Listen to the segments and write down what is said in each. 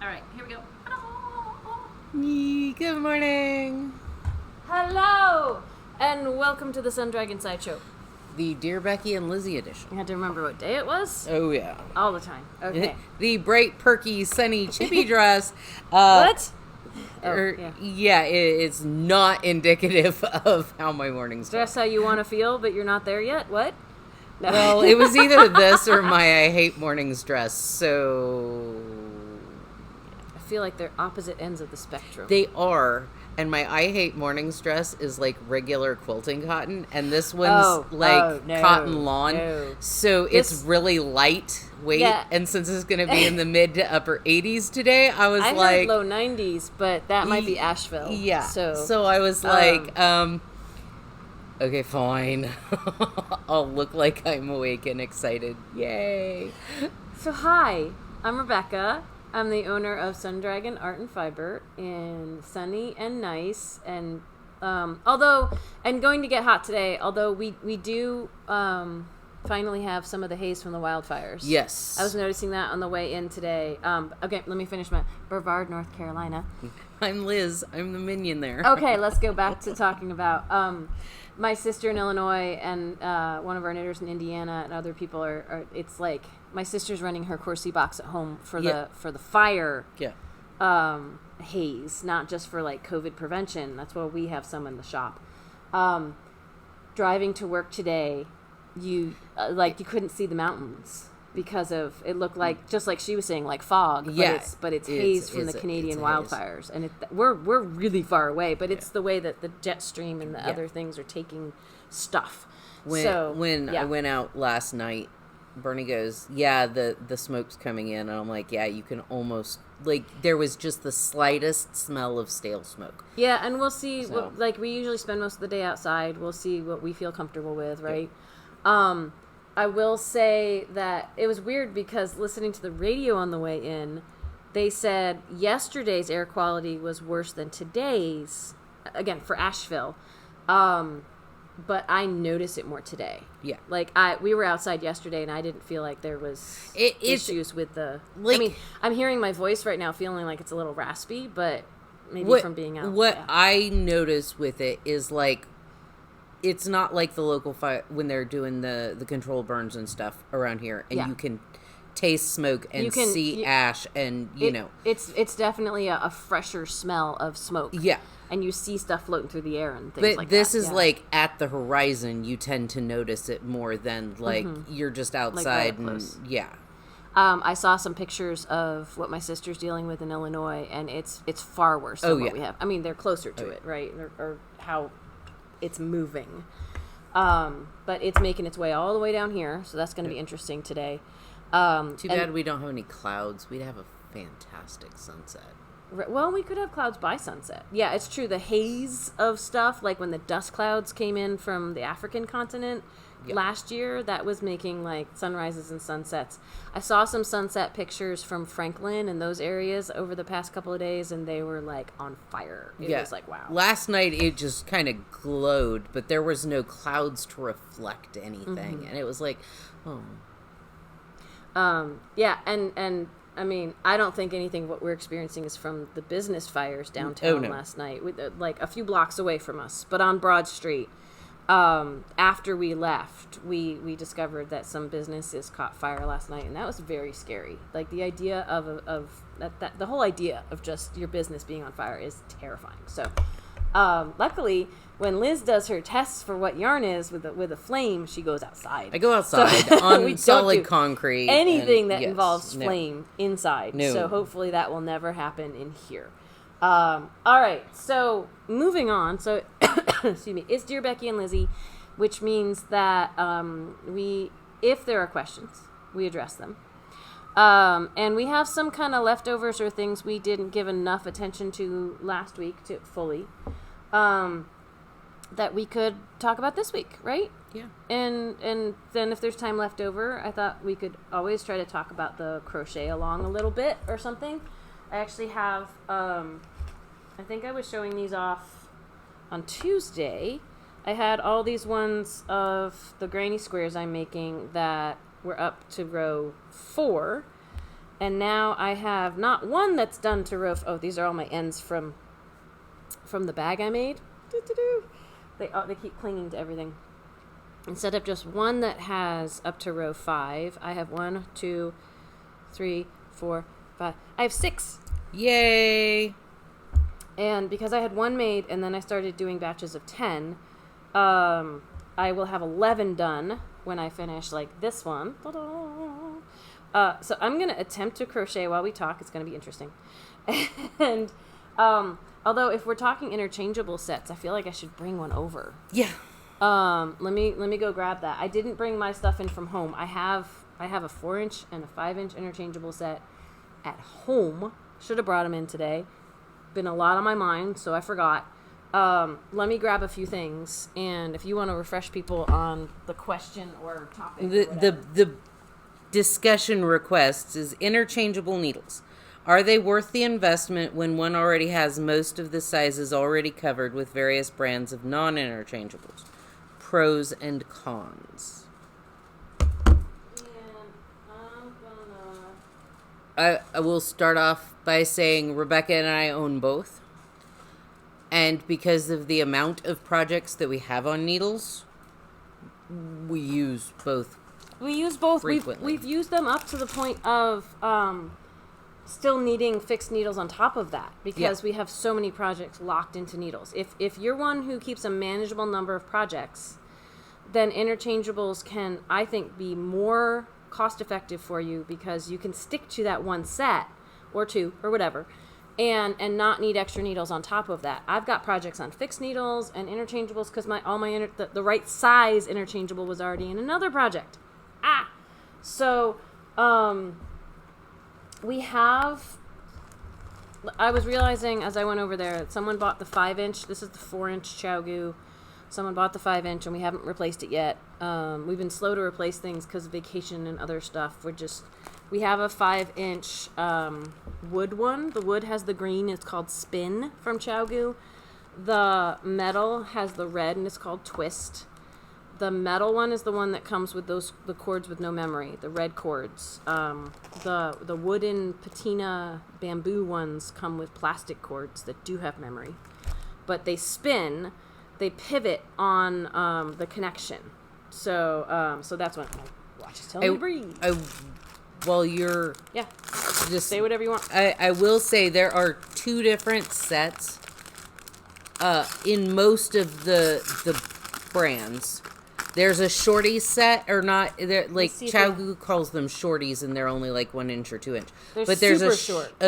All right, here we go. Good morning. Hello, and welcome to the Sun Dragon Sideshow. The Dear Becky and Lizzy edition. You had to remember what day it was? Oh, yeah. All the time. Okay. The bright, perky, sunny, chippy dress. What? It's not indicative of how my morning's going. Dress how you want to feel, but you're not there yet? What? No. Well, it was either this or my I hate mornings dress, so... I feel like they're opposite ends of the spectrum. They are. And my I hate mornings dress is like regular quilting cotton, and this one's cotton lawn. No. So it's really lightweight. Yeah. And since it's going to be in the mid to upper 80s today, I was I like, heard low 90s, but that might be Asheville. Yeah. So I was like, okay, fine. I'll look like I'm awake and excited. Yay. So hi, I'm Rebecca. I'm the owner of Sun Dragon Art and Fiber in sunny and nice, and going to get hot today. Although we do finally have some of the haze from the wildfires. Yes, I was noticing that on the way in today. Okay, let me finish my Brevard, North Carolina. I'm Liz. I'm the minion there. Okay, let's go back to talking about my sister in Illinois and one of our knitters in Indiana and other people are it's like my sister's running her Corsi box at home for the fire haze, not just for like COVID prevention. That's why we have some in the shop. Driving to work today, you couldn't see the mountains because of it looked like, just like she was saying, like fog. But it's haze from the Canadian wildfires, and we're really far away. But it's the way that the jet stream and the other things are taking stuff. When I went out last night, Bernie goes, the smoke's coming in, and I'm like, you can almost, like, there was just the slightest smell of stale smoke. Yeah, and we'll see, we usually spend most of the day outside. We'll see what we feel comfortable with, right? Yeah. I will say that it was weird because listening to the radio on the way in, they said yesterday's air quality was worse than today's, again, for Asheville. But I notice it more today. Yeah. Like, we were outside yesterday, and I didn't feel like there was issues with the... I mean, I'm hearing my voice right now feeling like it's a little raspy, but maybe from being out. What I notice with it is, like, it's not like the local fire when they're doing the control burns and stuff around here, and you can taste smoke and see ash, and, It's definitely a fresher smell of smoke. Yeah. And you see stuff floating through the air and things like that. But this is like at the horizon, you tend to notice it more than like you're just outside I saw some pictures of what my sister's dealing with in Illinois, and it's far worse than what we have. I mean, they're closer to it, right? Or how it's moving. But it's making its way all the way down here, so that's going to be interesting today. Too bad we don't have any clouds. We'd have a fantastic sunset. Well, we could have clouds by sunset. Yeah, it's true. The haze of stuff, like when the dust clouds came in from the African continent last year, that was making like sunrises and sunsets. I saw some sunset pictures from Franklin and those areas over the past couple of days, and they were like on fire. It was like, wow. Last night it just kind of glowed, but there was no clouds to reflect anything. And it was like, and I mean, I don't think anything what we're experiencing is from the business fires downtown last night, like a few blocks away from us, but on Broad Street. After we left, we discovered that some businesses caught fire last night, and that was very scary. Like the idea of that the whole idea of just your business being on fire is terrifying. So, luckily, when Liz does her tests for what yarn is with a flame, she goes outside. I go outside on solid concrete. Anything that involves flame inside. No. So hopefully that will never happen in here. All right. So moving on. So excuse me. It's Dear Becky and Lizzy, which means that if there are questions, we address them. And we have some kind of leftovers or things we didn't give enough attention to last week to fully. That we could talk about this week, right? Yeah. And then if there's time left over, I thought we could always try to talk about the crochet-a-long a little bit or something. I actually have, I think I was showing these off on Tuesday. I had all these ones of the granny squares I'm making that we're up to row 4. And now I have not one that's done to row. Oh, these are all my ends from the bag I made. They keep clinging to everything. Instead of just one that has up to row 5, I have 1, 2, 3, 4, 5. I have 6. Yay! And because I had one made and then I started doing batches of 10, I will have 11 done when I finish like this one. So I'm going to attempt to crochet while we talk. It's going to be interesting. And although if we're talking interchangeable sets, I feel like I should bring one over. Yeah. Let me go grab that. I didn't bring my stuff in from home. I have a 4-inch and a 5-inch interchangeable set at home. Should have brought them in today. Been a lot on my mind, so I forgot. Let me grab a few things, and if you want to refresh people on the question or topic, the discussion request is interchangeable needles. Are they worth the investment when one already has most of the sizes already covered with various brands of non-interchangeables? Pros and cons. I will start off by saying Rebecca and I own both. And because of the amount of projects that we have on needles, we use both. Frequently. We've used them up to the point of still needing fixed needles on top of that because we have so many projects locked into needles. If you're one who keeps a manageable number of projects, then interchangeables can, I think, be more cost effective for you because you can stick to that one set or two or whatever and not need extra needles on top of that. I've got projects on fixed needles and interchangeables because the right size interchangeable was already in another project. So I was realizing as I went over there, someone bought the 5-inch. This is the 4-inch ChowGoo. Someone bought the 5-inch and we haven't replaced it yet. We've been slow to replace things because of vacation and other stuff. We have a 5-inch wood one. The wood has the green. It's called Spin from ChowGoo. The metal has the red and it's called Twist. The metal one is the one that comes with the cords with no memory, the red cords. The wooden patina bamboo ones come with plastic cords that do have memory. But they spin, they pivot on the connection. So that's when my watch is telling me to breathe. While you're just say whatever you want. I will say there are 2 different sets in most of the brands. There's a shorty set, or not, like ChowGoo calls them shorties, and they're only like 1 inch or 2 inch. But there's a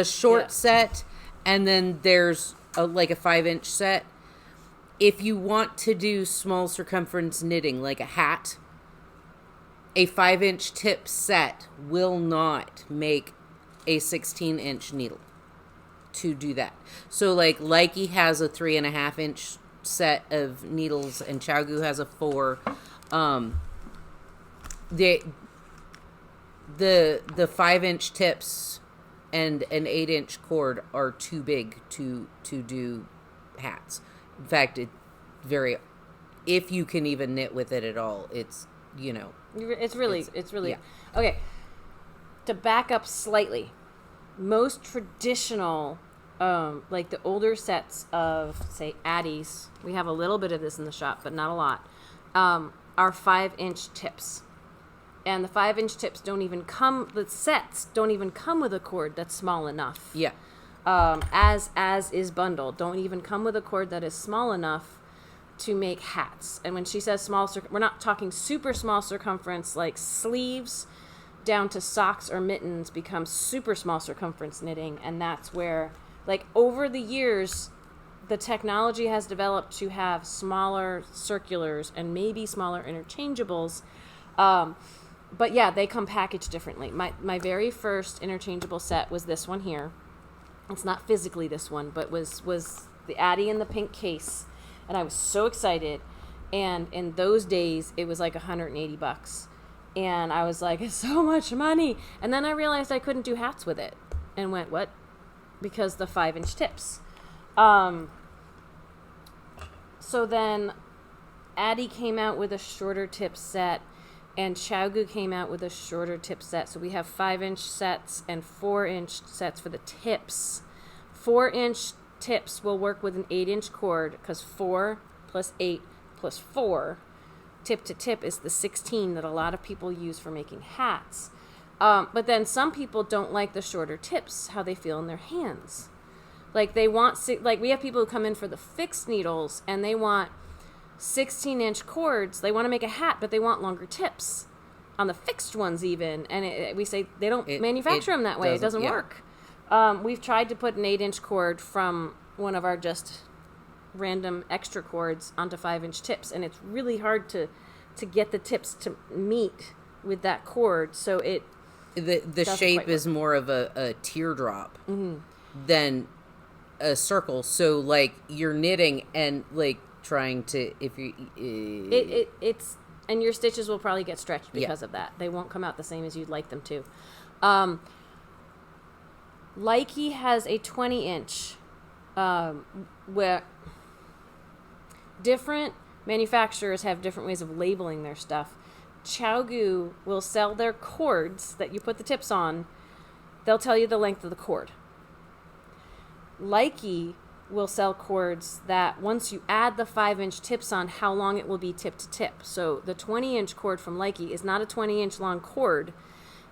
short set, and then there's a 5-inch set. If you want to do small circumference knitting, like a hat, a 5-inch tip set will not make a 16-inch needle to do that. So like Likey has a 3.5-inch set of needles, and ChowGoo has a 4. The 5-inch tips and an 8-inch cord are too big to do hats. In fact, if you can even knit with it at all, it's really okay. To back up slightly, most traditional, like the older sets of say Addies, we have a little bit of this in the shop, but not a lot. Are 5-inch tips. And the 5-inch tips the sets don't even come with a cord that's small enough. Yeah. As is bundled, don't even come with a cord that is small enough to make hats. And when she says small, we're not talking super small circumference, like sleeves down to socks or mittens becomes super small circumference knitting. And that's where, like, over the years, the technology has developed to have smaller circulars and maybe smaller interchangeables. But yeah, they come packaged differently. My very first interchangeable set was this one here. It's not physically this one, but was the Addie in the pink case. And I was so excited. And in those days, it was like $180. And I was like, it's so much money. And then I realized I couldn't do hats with it. And went, what? Because the 5-inch tips. So then Addie came out with a shorter tip set, and Xiaogu came out with a shorter tip set. So we have 5-inch sets and 4-inch sets for the tips. 4-inch tips will work with an 8-inch cord because 4 plus 8 plus 4 tip to tip is the 16 that a lot of people use for making hats. But then some people don't like the shorter tips, how they feel in their hands. Like they want, like we have people who come in for the fixed needles and they want 16-inch cords. They want to make a hat, but they want longer tips on the fixed ones even. And we say they don't manufacture them that way. It doesn't work. We've tried to put an 8-inch cord from one of our just random extra cords onto 5-inch tips, and it's really hard to get the tips to meet with that cord. So the shape is more of a teardrop than a circle. So like you're knitting and like trying to, if you it's and your stitches will probably get stretched because of that. They won't come out the same as you'd like them to. Likey has a 20-inch where different manufacturers have different ways of labeling their stuff. Xiaogu will sell their cords that you put the tips on. They'll tell you the length of the cord. Likey will sell cords that once you add the 5-inch tips on, how long it will be tip to tip. So the 20-inch cord from Likey is not a 20-inch long cord.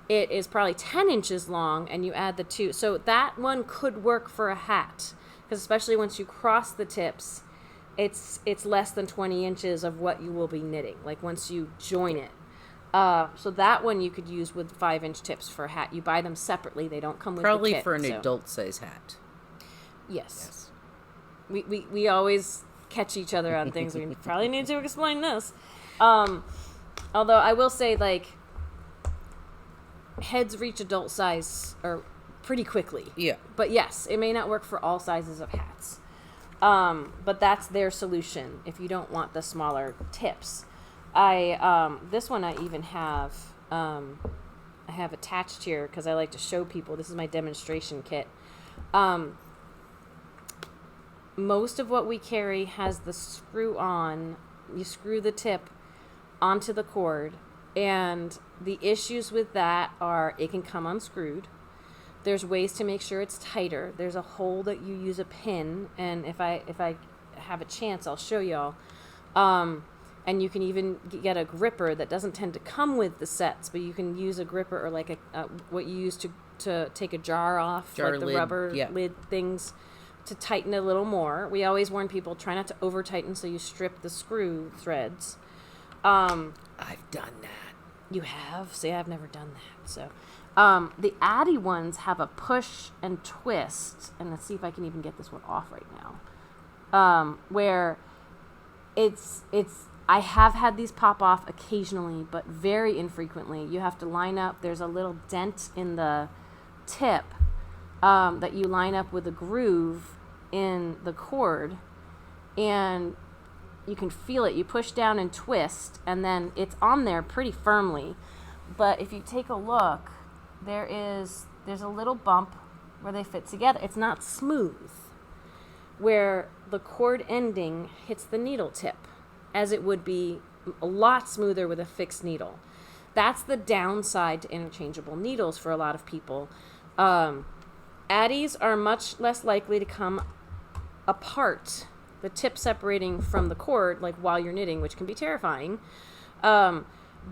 It is probably 10 inches long, and you add the 2. So that one could work for a hat, because especially once you cross the tips, it's less than 20 inches of what you will be knitting, like once you join it. So that one you could use with 5-inch tips for a hat. You buy them separately. They don't come with probably the kit. For an adult size hat. Yes. We always catch each other on things. We probably need to explain this. Although I will say, like, heads reach adult size or pretty quickly. Yeah. But yes, it may not work for all sizes of hats. But that's their solution if you don't want the smaller tips. This one I even have, I have attached here because I like to show people. This is my demonstration kit. Most of what we carry has the screw on. You screw the tip onto the cord, and the issues with that are it can come unscrewed. There's ways to make sure it's tighter. There's a hole that you use a pin, and if I have a chance, I'll show y'all. And you can even get a gripper that doesn't tend to come with the sets, but you can use a gripper or like what you use to take a jar off, like the lid, rubber lid things, to tighten it a little more. We always warn people, try not to over tighten, so you strip the screw threads. I've done that. You have? See, I've never done that. So, the Addy ones have a push and twist, and let's see if I can even get this one off right now. Where I have had these pop off occasionally, but very infrequently. You have to line up. There's a little dent in the tip that you line up with a groove in the cord, and you can feel it. You push down and twist, and then it's on there pretty firmly. But if you take a look, there's a little bump where they fit together. It's not smooth, where the cord ending hits the needle tip, as it would be a lot smoother with a fixed needle. That's the downside to interchangeable needles for a lot of people. Addies are much less likely to come apart, the tip separating from the cord, like while you're knitting, which can be terrifying.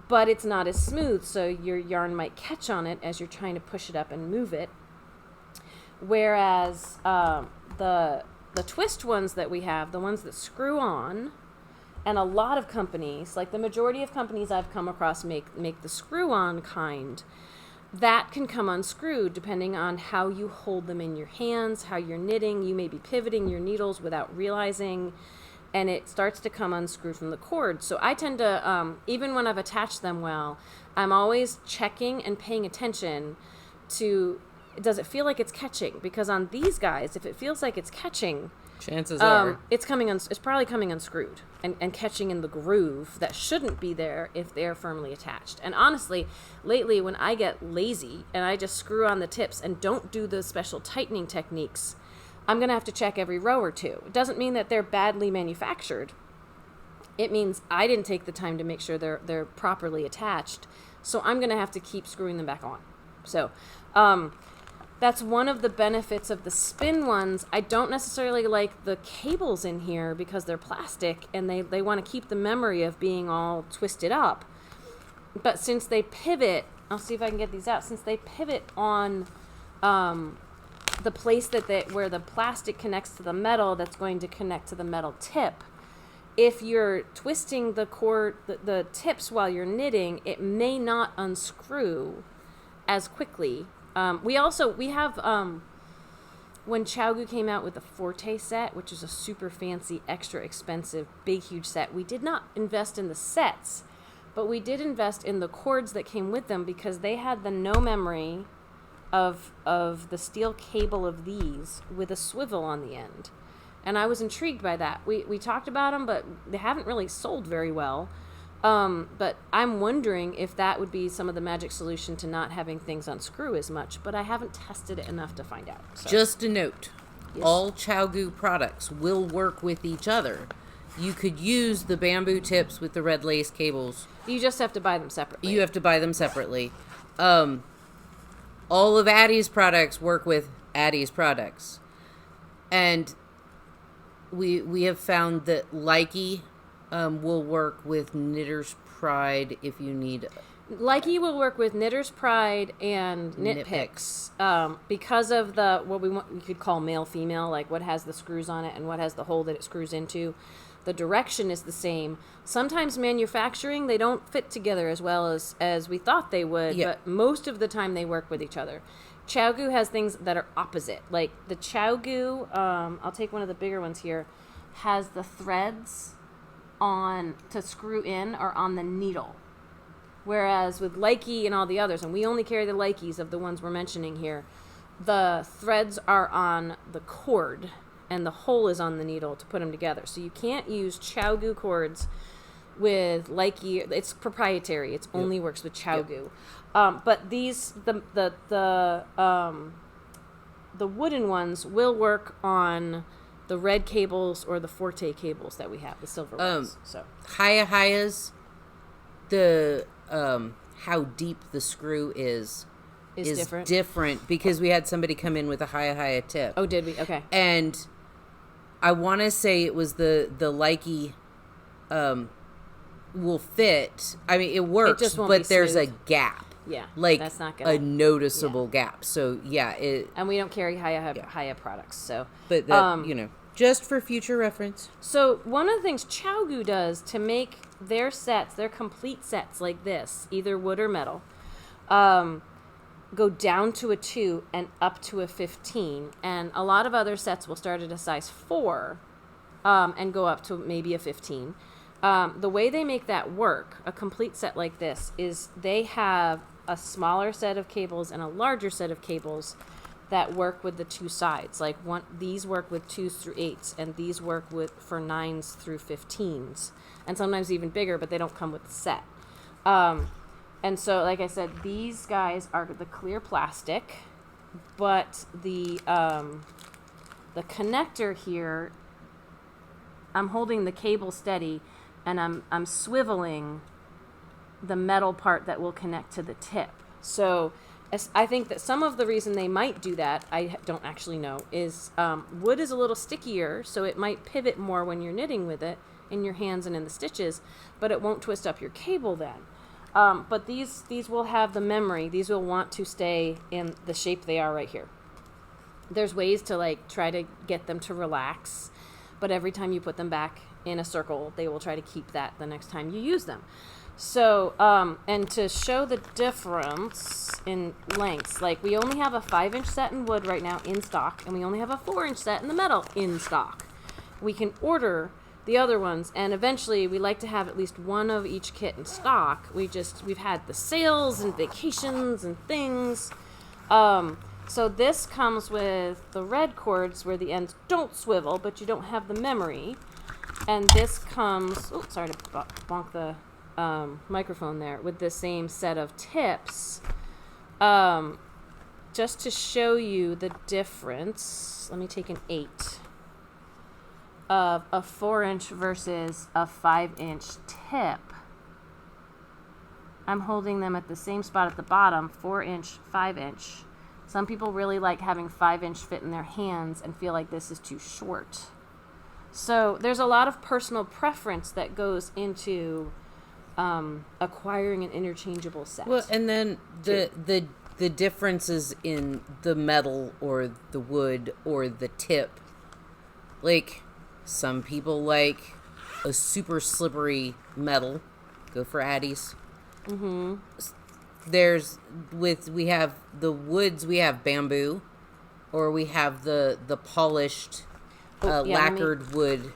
But it's not as smooth, so your yarn might catch on it as you're trying to push it up and move it. Whereas the twist ones that we have, the ones that screw on, and a lot of companies, like the majority of companies I've come across make the screw-on kind, that can come unscrewed depending on how you hold them in your hands, how you're knitting. You may be pivoting your needles without realizing, and it starts to come unscrewed from the cord. So I tend to, even when I've attached them well, I'm always checking and paying attention to, does it feel like it's catching? Because on these guys, if it feels like it's catching, chances are it's probably coming unscrewed and catching in the groove that shouldn't be there if they're firmly attached. And honestly, lately when I get lazy and I just screw on the tips and don't do the special tightening techniques, I'm going to have to check every row or two. It doesn't mean that they're badly manufactured. it means I didn't take the time to make sure they're properly attached. So I'm going to have to keep screwing them back on. So that's one of the benefits of the spin ones. I don't necessarily like the cables in here because they're plastic and they want to keep the memory of being all twisted up. But since they pivot, I'll see if I can get these out. Since they pivot on the place where the plastic connects to the metal, that's going to connect to the metal tip. If you're twisting the cord, the tips while you're knitting, it may not unscrew as quickly. We have when ChiaoGoo came out with the Forte set, which is a super fancy, extra expensive, big, huge set. We did not invest in the sets, but we did invest in the cords that came with them because they had the no memory of the steel cable of these with a swivel on the end. And I was intrigued by that. We talked about them, but they haven't really sold very well. But I'm wondering if that would be some of the magic solution to not having things unscrew as much. But I haven't tested it enough to find out. So. Just a note. Yes. All ChiaoGoo products will work with each other. You could use the bamboo tips with the red lace cables. You just have to buy them separately. You have to buy them separately. All of Addie's products work with Addie's products. And we have found that Likey will work with Knitter's Pride if you need. Likey will work with Knitter's Pride and Knit Picks because of what we could call male female, like what has the screws on it and what has the hole that it screws into. The direction is the same. Sometimes manufacturing, they don't fit together as well as we thought they would, but most of the time they work with each other. ChiaoGoo has things that are opposite. Like the ChiaoGoo, I'll take one of the bigger ones here, has the threads to screw in or on the needle. Whereas with Likey and all the others, and we only carry the Likeys of the ones we're mentioning here, the threads are on the cord and the hole is on the needle to put them together. So you can't use ChiaoGoo cords with Likey. It's proprietary. It only works with ChiaoGoo. But these, the wooden ones will work on the red cables or the Forte cables that we have, the silver ones. So Hiya's, the how deep the screw is different because we had somebody come in with a Hiya tip. Oh, did we? Okay. And I want to say it was the Likey will fit. I mean, it works, but there's a gap. Yeah, like that's not a noticeable gap. So and we don't carry Hiya products. So, but that, just for future reference. So one of the things ChiaoGoo does to make their sets, their complete sets like this, either wood or metal, go down to a 2 and up to a 15. And a lot of other sets will start at a size 4 and go up to maybe a 15. The way they make that work, a complete set like this, is they have a smaller set of cables and a larger set of cables that work with the two sides. Like these work with 2s through 8s, and these work for 9s through 15s, and sometimes even bigger, but they don't come with the set. And so, like I said, these guys are the clear plastic, but the connector here, I'm holding the cable steady, and I'm swiveling the metal part that will connect to the tip. So I think that some of the reason they might do that, I don't actually know, is wood is a little stickier, so it might pivot more when you're knitting with it in your hands and in the stitches, but it won't twist up your cable then. But these will have the memory. These will want to stay in the shape they are right here. There's ways to try to get them to relax, but every time you put them back in a circle, they will try to keep that the next time you use them. So, and to show the difference in lengths, we only have a 5-inch set in wood right now in stock, and we only have a 4-inch set in the metal in stock. We can order the other ones, and eventually we like to have at least one of each kit in stock. We've had the sales and vacations and things. So this comes with the red cords where the ends don't swivel, but you don't have the memory. And this comes, sorry to bonk the microphone there, with the same set of tips. Just to show you the difference, let me take an 8. of a 4-inch versus a 5-inch tip, I'm holding them at the same spot at the bottom, 4-inch, 5-inch. Some people really like having 5-inch fit in their hands and feel like this is too short. So there's a lot of personal preference that goes into acquiring an interchangeable set. Well, and then the differences in the metal or the wood or the tip. Like, some people like a super slippery metal. Go for Addies. Mm-hmm. We have the woods, we have bamboo, or we have the polished lacquered wood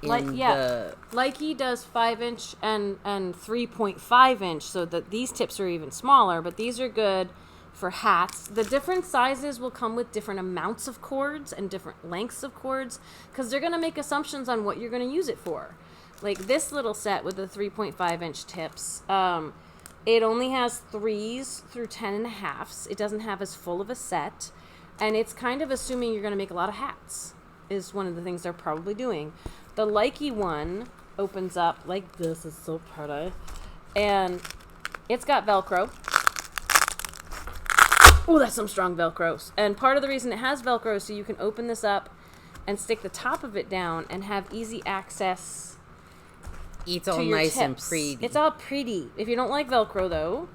Likey does 5-inch and 3.5-inch, so that these tips are even smaller, but these are good for hats. The different sizes will come with different amounts of cords and different lengths of cords, because they're going to make assumptions on what you're going to use it for. Like this little set with the 3.5-inch tips, it only has 3s through 10.5s. It doesn't have as full of a set, and it's kind of assuming you're going to make a lot of hats, is one of the things they're probably doing. The Likey one opens up like this. It's so pretty. And it's got Velcro. Oh, that's some strong Velcro. And part of the reason it has Velcro is so you can open this up and stick the top of it down and have easy access. It's all nice tips. And pretty. It's all pretty. If you don't like Velcro, though,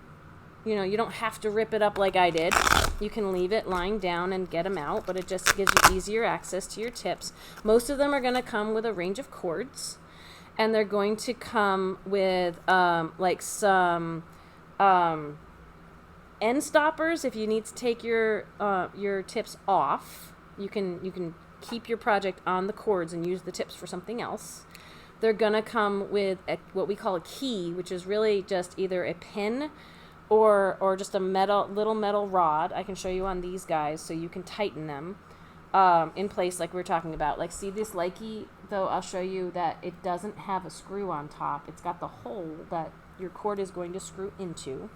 you don't have to rip it up like I did. You can leave it lying down and get them out, but it just gives you easier access to your tips. Most of them are going to come with a range of cords, and they're going to come with like some end stoppers. If you need to take your tips off, you can keep your project on the cords and use the tips for something else. They're going to come with what we call a key, which is really just either a pin or just a little metal rod. I can show you on these guys so you can tighten them in place like we were talking about. Like, see this Likey, though, I'll show you that it doesn't have a screw on top. It's got the hole that your cord is going to screw into.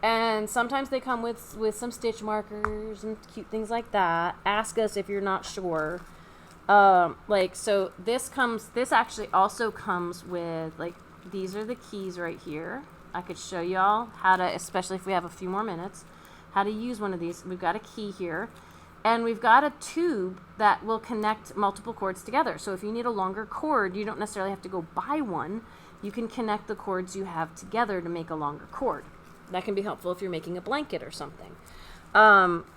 And sometimes they come with some stitch markers and cute things like that. Ask us if you're not sure. So this actually also comes with, like, these are the keys right here. I could show y'all how to, especially if we have a few more minutes, how to use one of these. We've got a key here, and we've got a tube that will connect multiple cords together. So if you need a longer cord, you don't necessarily have to go buy one. You can connect the cords you have together to make a longer cord. That can be helpful if you're making a blanket or something.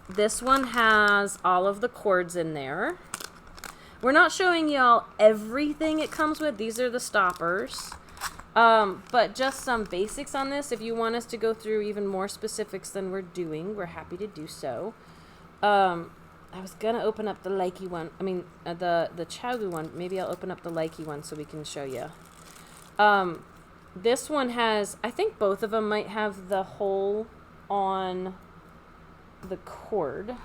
This one has all of the cords in there. We're not showing y'all everything it comes with. These are the stoppers. But just some basics on this. If you want us to go through even more specifics than we're doing, we're happy to do so. I was going to open up the Likey one. I mean, the Chagu one. Maybe I'll open up the Likey one so we can show you. This one has, I think both of them might have the hole on the cord.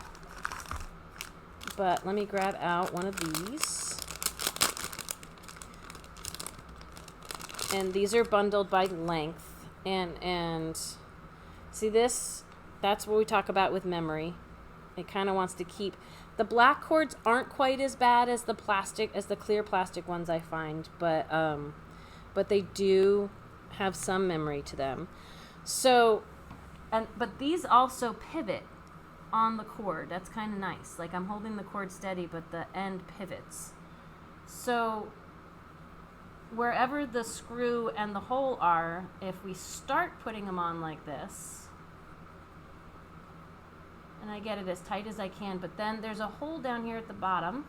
But let me grab out one of these. And these are bundled by length. And see this? That's what we talk about with memory. It kind of wants to keep. The black cords aren't quite as bad as the clear plastic ones I find, but they do have some memory to them. So, but these also pivot on the cord. That's kind of nice. Like, I'm holding the cord steady, but the end pivots. So wherever the screw and the hole are, if we start putting them on like this, and I get it as tight as I can, but then there's a hole down here at the bottom,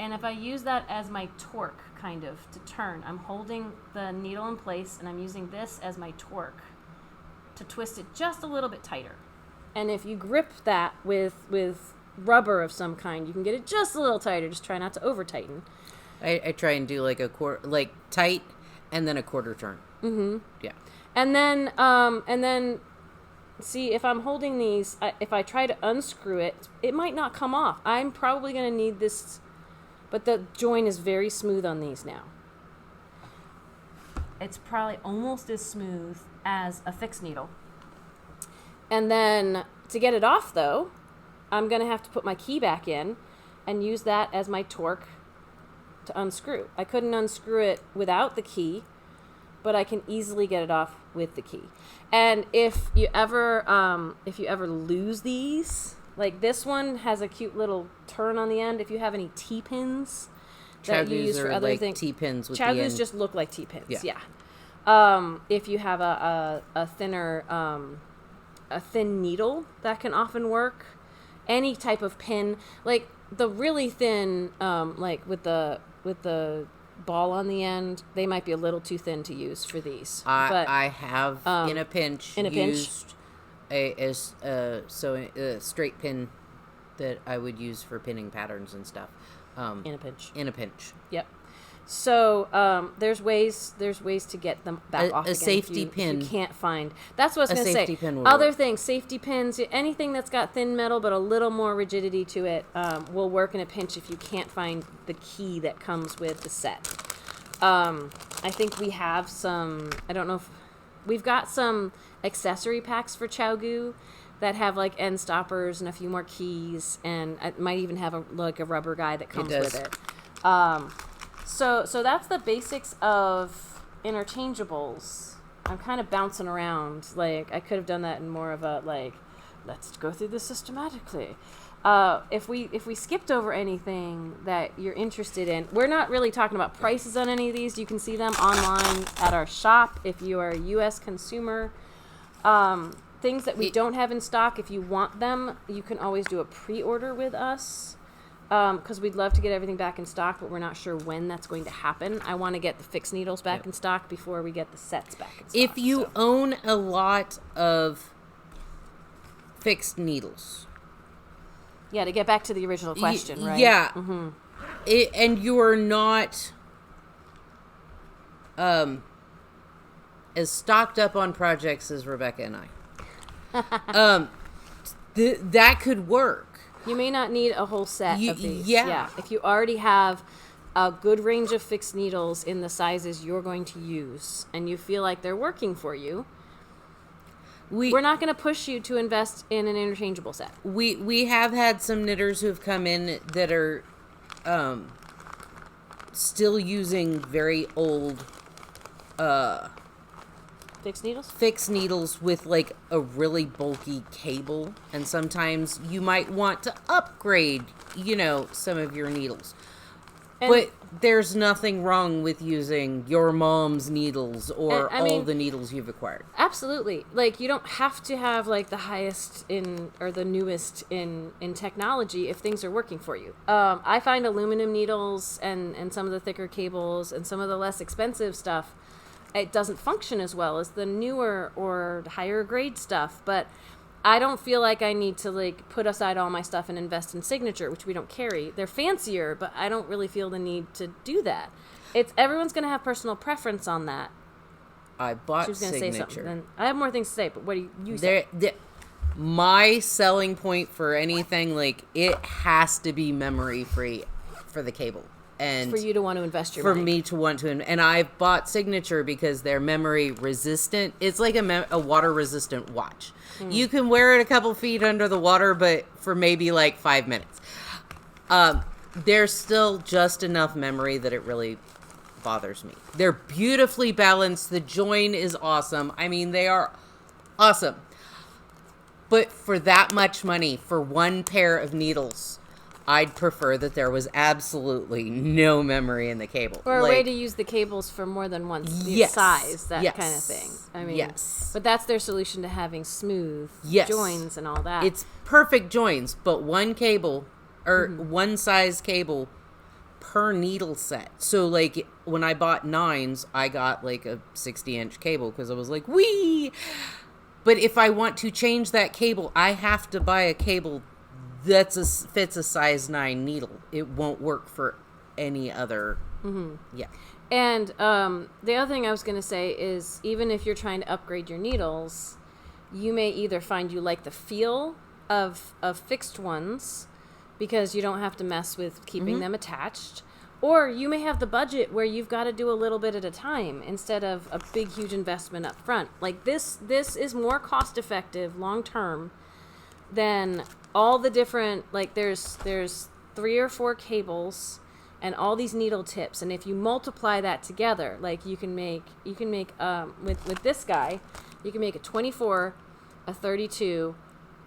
and if I use that as my torque, kind of, to turn, I'm holding the needle in place, and I'm using this as my torque to twist it just a little bit tighter. And if you grip that with rubber of some kind, you can get it just a little tighter. Just try not to over tighten. I try and do like a quarter, like tight, and then a quarter turn. Mm-hmm. Yeah. And then, see, if I'm holding these, if I try to unscrew it, it might not come off. I'm probably going to need this, but the joint is very smooth on these now. It's probably almost as smooth as a fixed needle. And then to get it off, though, I'm going to have to put my key back in. and use that as my torque to unscrew. I couldn't unscrew it without the key, but I can easily get it off with the key. And if you ever lose these, like this one has a cute little turn on the end. If you have any T-pins that you use for other like things, T-pins with the end. Chagus just look like T-pins. Yeah. If you have a thinner a thin needle, that can often work. Any type of pin, like the really thin, like with the ball on the end, they might be a little too thin to use for these. But I have in a pinch used a straight pin that I would use for pinning patterns and stuff. In a pinch. Yep. So there's ways to get them back off. A safety pin. You can't find. That's what I was going to say. Safety pin will Other work. things, safety pins, anything that's got thin metal but a little more rigidity to it will work in a pinch if you can't find the key that comes with the set. I think we have some. I don't know if we've got some accessory packs for Chaogu that have like end stoppers and a few more keys, and it might even have a rubber guide that comes with it. So that's the basics of interchangeables. I'm kind of bouncing around. Like I could have done that in more of a like, let's go through this systematically. If we skipped over anything that you're interested in, we're not really talking about prices on any of these. You can see them online at our shop if you are a U.S. consumer. Things that we don't have in stock, if you want them, you can always do a pre-order with us. Because we'd love to get everything back in stock, but we're not sure when that's going to happen. I want to get the fixed needles back in stock before we get the sets back in stock. If you own a lot of fixed needles. Yeah, to get back to the original question, right? Yeah. Mm-hmm. And you're not as stocked up on projects as Rebecca and I. That could work. You may not need a whole set of these. Yeah. If you already have a good range of fixed needles in the sizes you're going to use and you feel like they're working for you, we're not going to push you to invest in an interchangeable set. We have had some knitters who've come in that are still using very old fixed needles with like a really bulky cable, and sometimes you might want to upgrade, some of your needles. But there's nothing wrong with using your mom's needles or all the needles you've acquired. Absolutely. Like, you don't have to have like the highest or the newest in technology if things are working for you. I find aluminum needles and some of the thicker cables and some of the less expensive stuff, it doesn't function as well as the newer or higher grade stuff. But I don't feel like I need to like put aside all my stuff and invest in Signature, which we don't carry. They're fancier, but I don't really feel the need to do that. Everyone's going to have personal preference on that. I bought She was going to say something. Signature. I have more things to say, but what do you say? My selling point for anything, like, it has to be memory free for the cable. And for you to want to invest your money. For me to want to. And I've bought Signature because they're memory resistant. It's like a water resistant watch. You can wear it a couple feet under the water, but for maybe like 5 minutes. There's still just enough memory that it really bothers me. They're beautifully balanced. The join is awesome. I mean, they are awesome. But for that much money, for one pair of needles, I'd prefer that there was absolutely no memory in the cable. Or a way to use the cables for more than one size, that kind of thing. I mean, but that's their solution to having smooth joins and all that. It's perfect joins, but one cable, or one size cable per needle set. So, like, when I bought 9s, I got, like, a 60-inch cable because I was like, wee! But if I want to change that cable, I have to buy a cable fits a size 9 needle. It won't work for any other. Yeah. And the other thing I was going to say is, even if you're trying to upgrade your needles, you may either find you like the feel of fixed ones because you don't have to mess with keeping them attached, or you may have the budget where you've got to do a little bit at a time instead of a big huge investment up front. Like this is more cost effective long term than all the different, like there's 3 or 4 cables and all these needle tips, and if you multiply that together, like you can make with this guy, you can make a 24, a 32,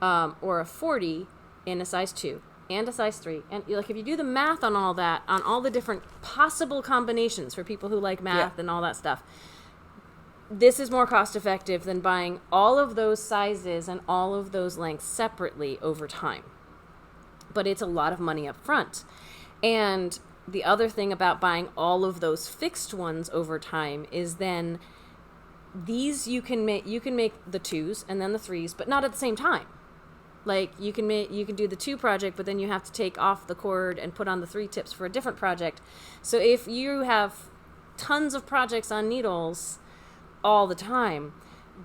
or a 40 in a size 2 and a size 3, and like if you do the math on all that, on all the different possible combinations for people who like math and all that stuff, this is more cost effective than buying all of those sizes and all of those lengths separately over time. But it's a lot of money up front. And the other thing about buying all of those fixed ones over time is then these you can make the 2s and then the 3s, but not at the same time. Like you can do the 2 project, but then you have to take off the cord and put on the 3 tips for a different project. So if you have tons of projects on needles all the time,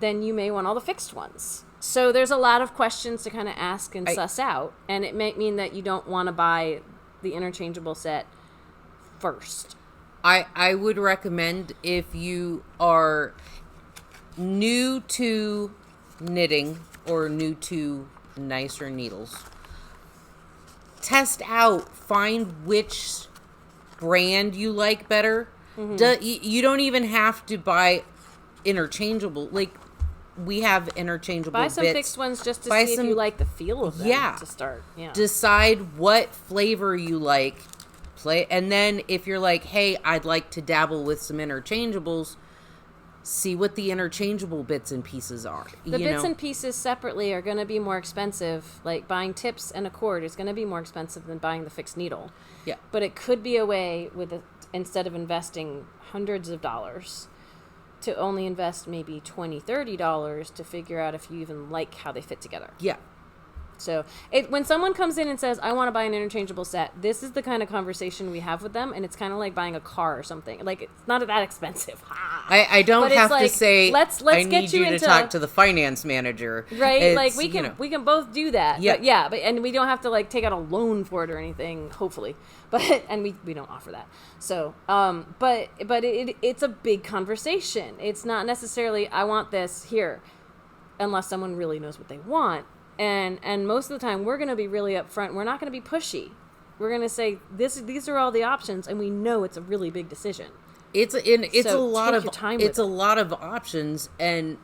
then you may want all the fixed ones. So there's a lot of questions to kind of ask and suss out, and it may mean that you don't want to buy the interchangeable set first. I would recommend, if you are new to knitting or new to nicer needles, test out, find which brand you like better. Mm-hmm. You don't even have to buy interchangeable. Like, we have interchangeable bits. Buy some fixed ones just to see if you like the feel of them to start. Yeah. Decide what flavor you like. And then if you're like, hey, I'd like to dabble with some interchangeables, see what the interchangeable bits and pieces are. The bits and pieces separately are going to be more expensive. Like buying tips and a cord is going to be more expensive than buying the fixed needle. Yeah. But it could be a way instead of investing hundreds of dollars, to only invest maybe $20, $30 to figure out if you even like how they fit together. Yeah. So when someone comes in and says, I want to buy an interchangeable set, this is the kind of conversation we have with them, and it's kind of like buying a car or something. Like, it's not that expensive. I don't have to say, let's I need you to talk to the finance manager. Right? It's, like, we can both do that. Yeah. And we don't have to, like, take out a loan for it or anything, hopefully. And we don't offer that. So, but it's a big conversation. It's not necessarily, I want this here, unless someone really knows what they want. And most of the time, we're going to be really upfront. We're not going to be pushy. We're going to say, these are all the options, and we know it's a really big decision. It's a lot of options, and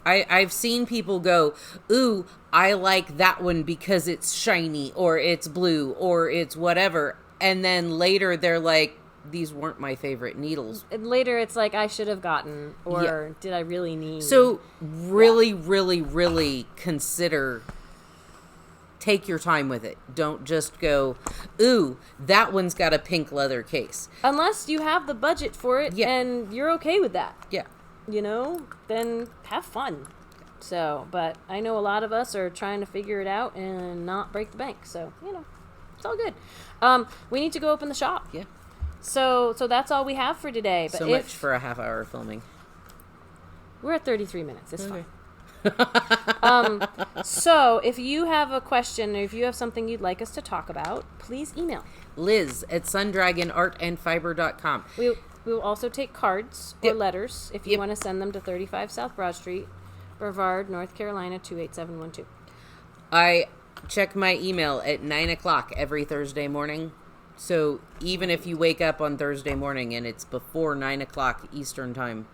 I've seen people go, ooh, I like that one because it's shiny, or it's blue, or it's whatever, and then later they're like, these weren't my favorite needles. And later it's like, I should have gotten, or did I really need? So really, really, really consider, take your time with it. Don't just go, ooh, that one's got a pink leather case. Unless you have the budget for it and you're okay with that. Yeah. Then have fun. So, but I know a lot of us are trying to figure it out and not break the bank. So, it's all good. We need to go open the shop. Yeah. So that's all we have for today. But much for a half hour filming. We're at 33 minutes. It's fine. So if you have a question or if you have something you'd like us to talk about, please email Liz@sundragonartandfiber.com. We will also take cards or letters if you want to send them to 35 South Broad Street, Brevard, North Carolina 28712. I check my email at 9 o'clock every Thursday morning. So even if you wake up on Thursday morning and it's before 9 o'clock Eastern time,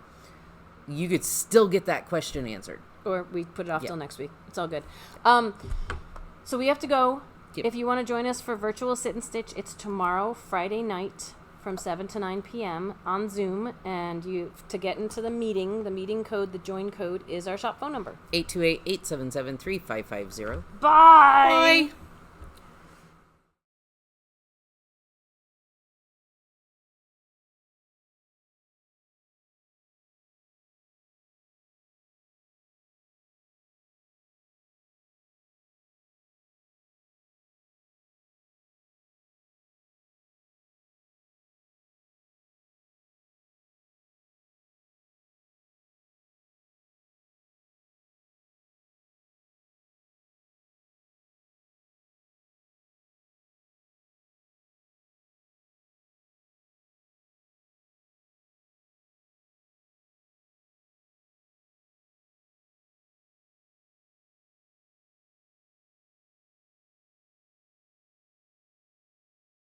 you could still get that question answered. Or we put it off till next week. It's all good. So we have to go. Yep. If you want to join us for Virtual Sit and Stitch, it's tomorrow, Friday night, from 7 to 9 p.m. on Zoom. And to get into the meeting code, the join code, is our shop phone number. 828-877-3550. Bye! Bye!